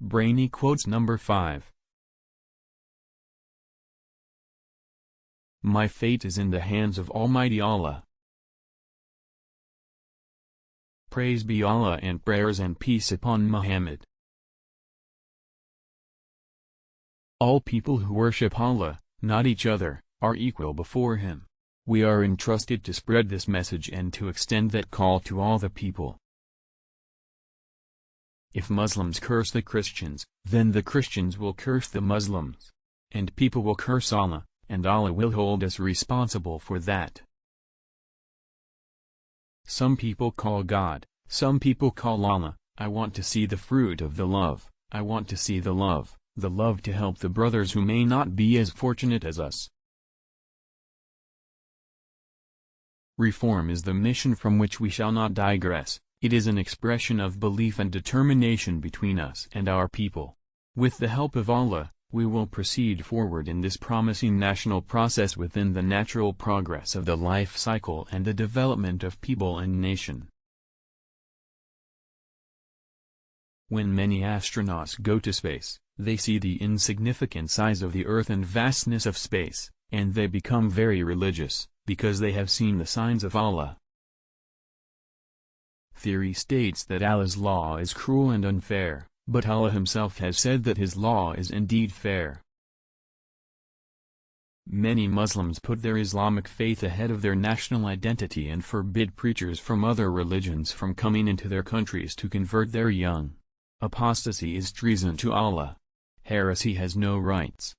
Brainy Quotes number 5. My fate is in the hands of Almighty Allah. Praise be Allah and prayers and peace upon Muhammad. All people who worship Allah, not each other, are equal before Him. We are entrusted to spread this message and to extend that call to all the people. If Muslims curse the Christians, then the Christians will curse the Muslims. And people will curse Allah, and Allah will hold us responsible for that. Some people call God, some people call Allah. I want to see the fruit of the love. I want to see the love to help the brothers who may not be as fortunate as us. Reform is the mission from which we shall not digress. It is an expression of belief and determination between us and our people. With the help of Allah, we will proceed forward in this promising national process within the natural progress of the life cycle and the development of people and nation. When many astronauts go to space, they see the insignificant size of the Earth and vastness of space, and they become very religious, because they have seen the signs of Allah. Theory states that Allah's law is cruel and unfair, but Allah Himself has said that His law is indeed fair. Many Muslims put their Islamic faith ahead of their national identity and forbid preachers from other religions from coming into their countries to convert their young. Apostasy is treason to Allah. Heresy has no rights.